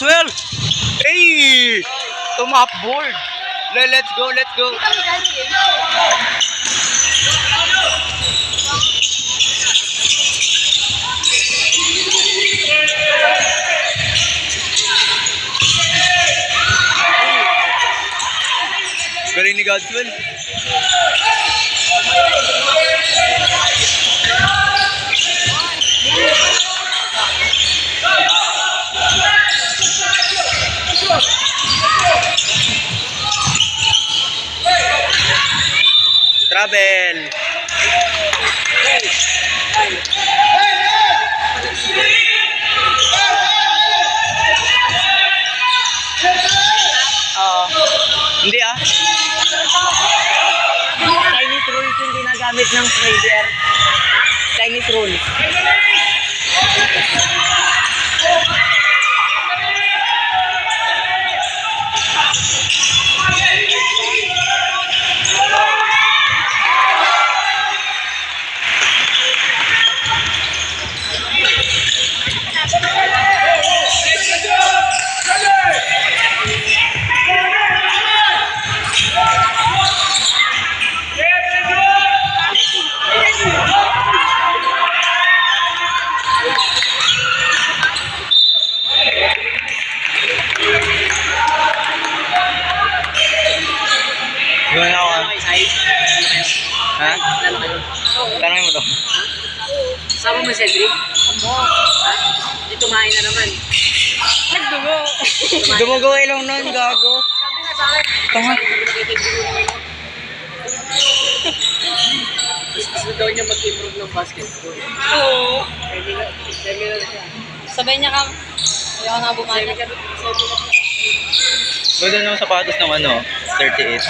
Ganswell! Hey! Tumapboard! Let's go, let's go! Galing ni Ganswell. Travel. Hindi ah. Chinese rules yung ginagamit ng trader. Chinese rules. Gawin ako ah. Ha? Tanongin mo to. Sama mo si Cedric? Ha? Di tumahin na naman. Nagdugo. Dumugo ilong nun, gago. Sabi na sa akin. Tama. Gusto daw niya mag-improve ng basketball. Oo. Seminar siya. Sabay niya ka. Ayaw nga bumalik. Ganda ng sapatos ng ano, 38.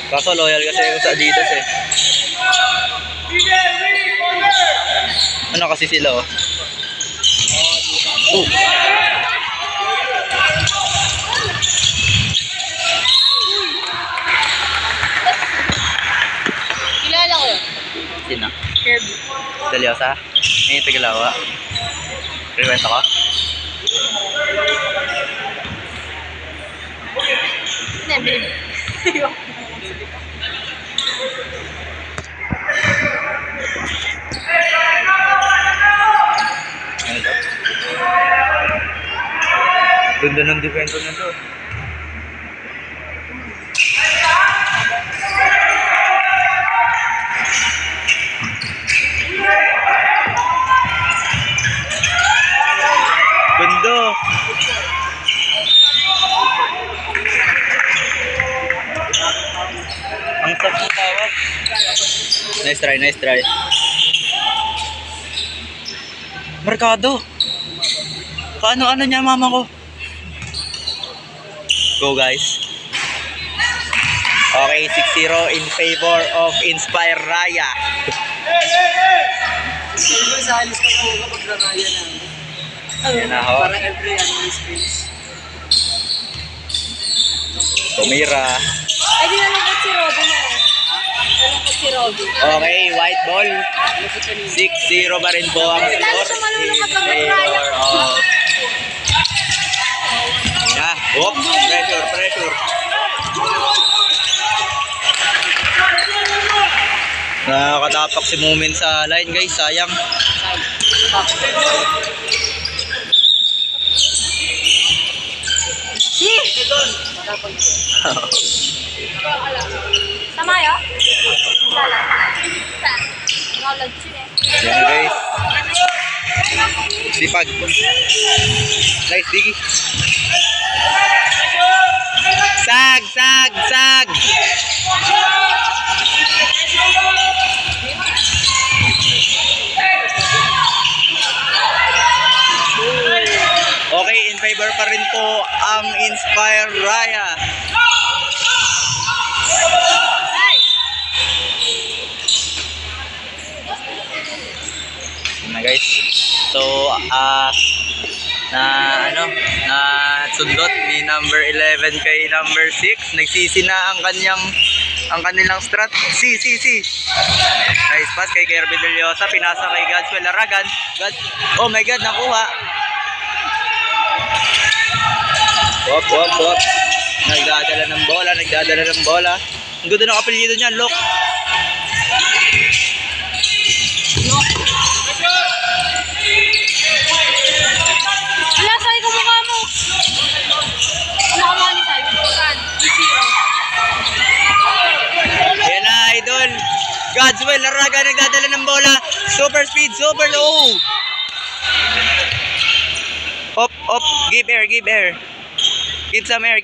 Kaso loyal kasi ako sa Adidas eh. Ano kasi sila oh. Kilala ko yun. Sino? Kirby. Dalyosa? Ngayon Tagalawa. Rewent ako? Hindi, bilib. Ano to? Ganda ng defense na to. Ganda. Ang sarap ng tawag. Nice try, nice try. Mercado. Paano niya mama ko? Go guys. Okay, 6-0 in favor of Inspire Raya. Sabi ko sa alis ko po kapag nakaya na. Yan na ho. Para every ano space. Tumira. Ay, di nalungkot si Robby na eh. Nalungkot si Robby. Okay, white ball. 6-0 pa rin po ang Lalo score siya malulungkot in pag favor of... Yeah, whoop, pressure, pressure. Nakakatapak si Mumin sa line guys, sayang. Sama yun? Lala. Saan? Knowledge yun eh. Yan guys. Sipag. Nice, Diggy. Sag, sag, sag. Okay, in favor pa rin po ang Inspire Raya. Na guys. So, na sundot ni number 11 kay number 6. Nagsisi na ang kanyang ang kanilang strat. C. Nice pass kay Kirby Deliosa. Pinasa kay Godswell Laragan. Oh my God, nakuha. Wop. Nagdadala ng bola. Ang ganda ng apelyido niya, Lok. Wala, sabi ko mukha mo. Wala ka mga ni Sai. Saan? Zero. Yan na, idol. Godswell Laragan nagdadala ng bola. Super speed, super low. Up. Give air. Give some air.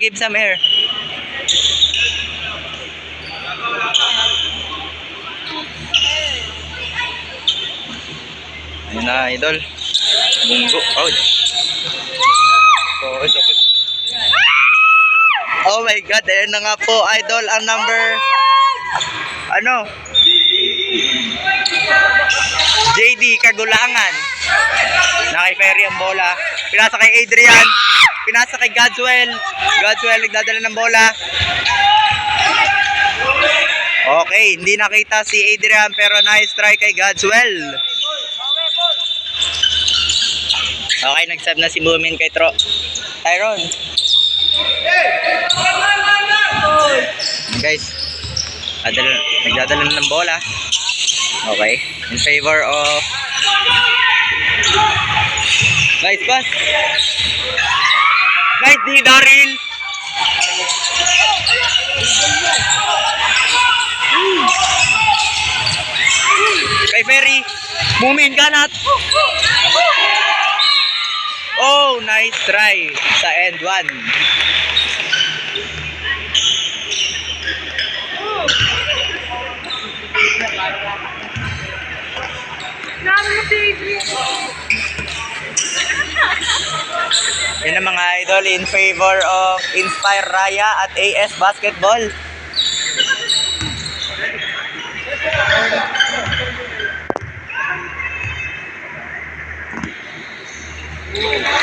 Ayun na, idol. Bunggo. Oh my God, ayun na nga po, idol, ang number, JD Kagulangan. Naki-ferry ang bola. Pinasa kay Adrian. Pinasa kay Godswell. Godswell nagdadala ng bola. Okay, hindi nakita si Adrian pero nice try kay Godswell. Okay, nag-save na si Moomin kay Tyron. Guys, nagdadala na ng bola. Okay, in favor of nice pass. Nice D, Daryl. Kay Ferry. Moomin kanat. Oh, nice try sa end 1. Yan ang mga idol in favor of Inspire Raya at AS Basketball.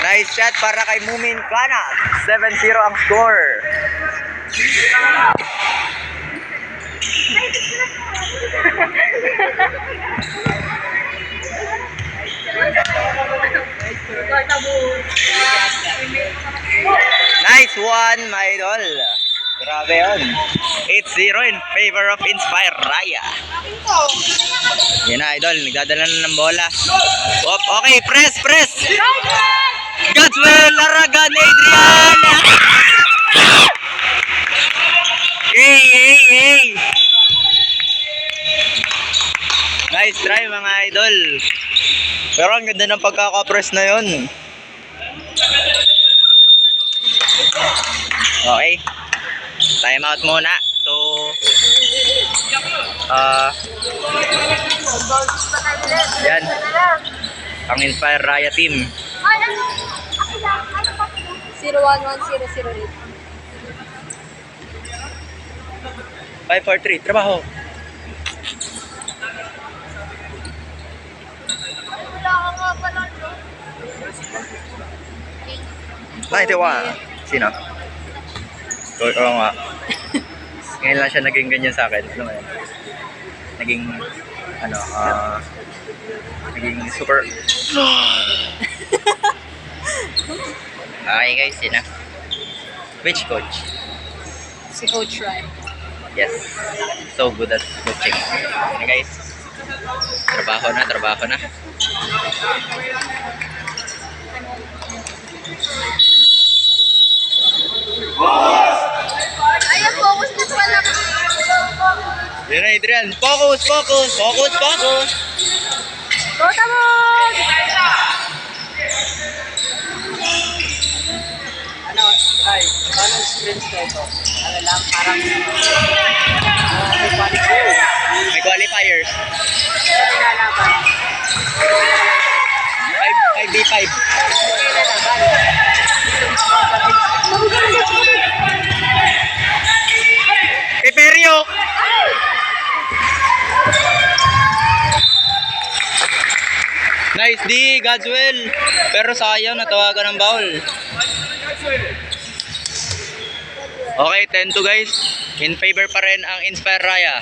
Nice shot para kay Moomin Kanat. 7-0 ang score. Nice one, my idol. Grabe yun. 8-0 in favor of Inspire Raya. Yan na, idol. Nagdadala na ng bola. Okay, press. Godswell Laragan, Adrian. Hey. Nice try, mga idol. Pero ang ganda ng pagkaka-press na yun. Okay. Time out muna. So, yan. Ang Inspire Raya team. 011-008. 5-4-3. Trabaho. Sino? Oo nga. Ngayon lang siya naging ganyan sa akin. Alam mo yun? Naging super. Okay guys, sino? Which coach? Si Coach Ryan. Yes. So good at coaching. Okay guys. Trabaho na. Ayan, focus na pala. Yan na, Adrian. Focus. Go, Tamon! Paano experience ko ito? Ano lang, parang May qualifiers. nilalaban. 5v5. Kay Perio. Nice D, Godswell. Pero sayang, natawagan ng foul. Okay, 10-2 guys. In favor pa rin ang Inspire Raya.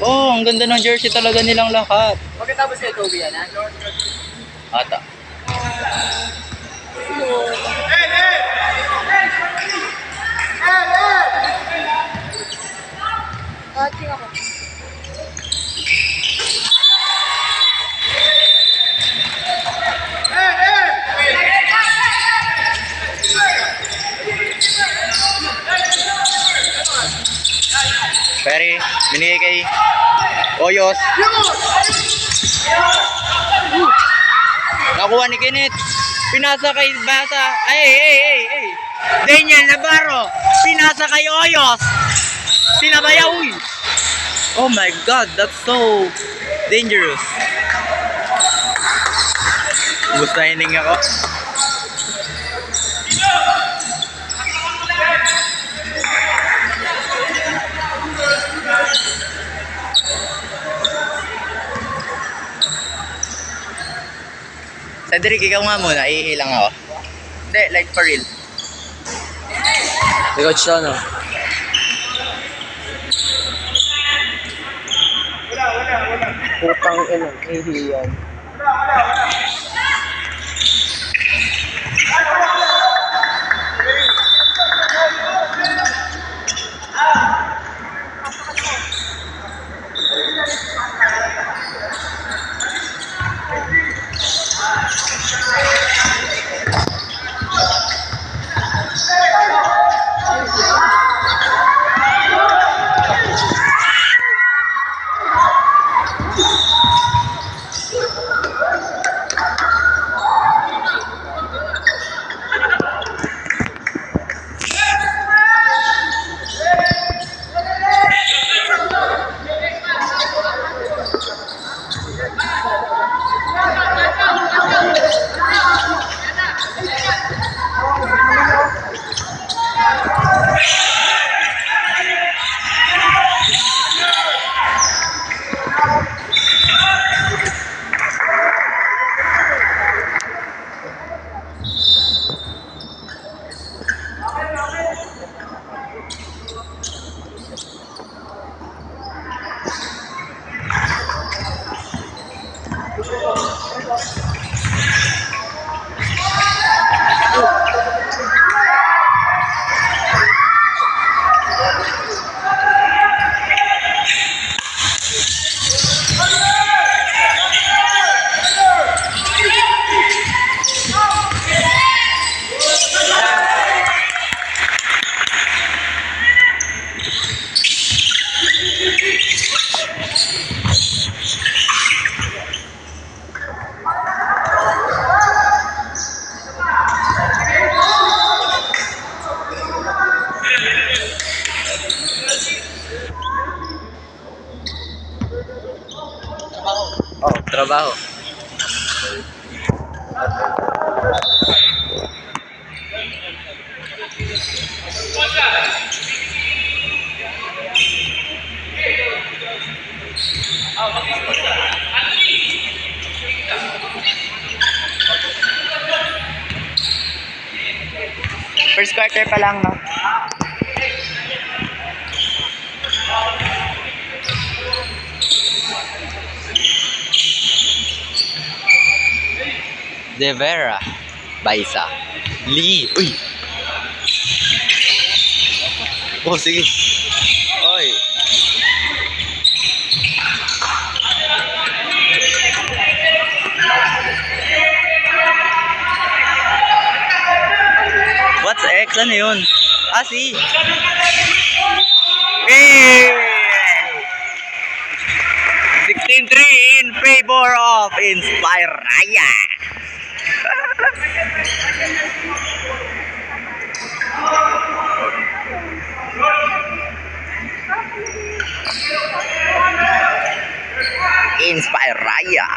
Oh, ang ganda ng jersey talaga nilang lahat. Pagkatapos sa Toby yan, ha? Ata. Watching ako. Perry, binigay kay Oyos. Nakuha ni Kenneth. Pinasa kay Basa. Ay. Daniel Navarro. Pinasa kay Oyos. Sinabayaw. Oh my God, that's so dangerous. Gusto na hining ako. Cedric, ikaw nga muna. Iilang ako. Hindi, like for real. Di coach to, no? Putang ina, hihiyan. Oh, trabaho. First quarter pa lang, no? De Vera. Baisa. Lee. Uy! Oh, sige. Oy. What's X? Ano yun? Ah, si. Hey! 16-3 in favor of Inspire Raya. Inspire Raya.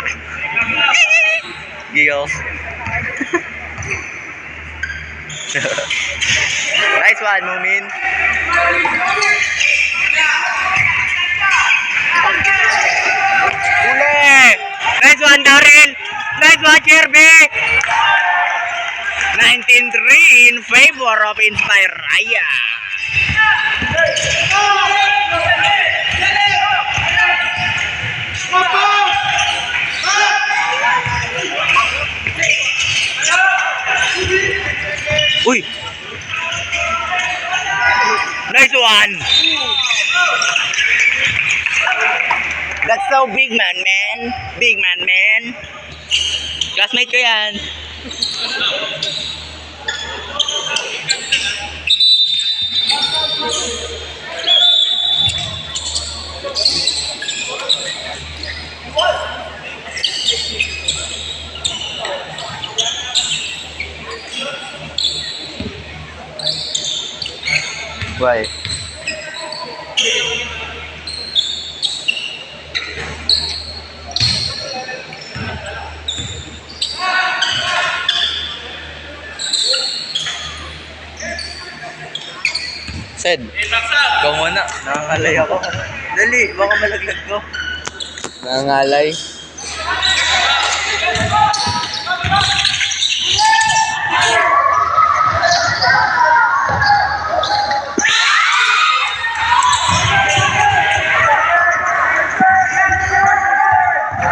Giggles. Nice one, Mumin. Ule! Nice one, Daryl. Nice one, Kirby. 19-3 in favor of Inspire Raya. Uy! Nice one! That's so big man. Big man. Classmate ko yan. Why? Sed, ikaw muna. Nangangalay ako. Dali, baka malaglag ko. Nangangalay.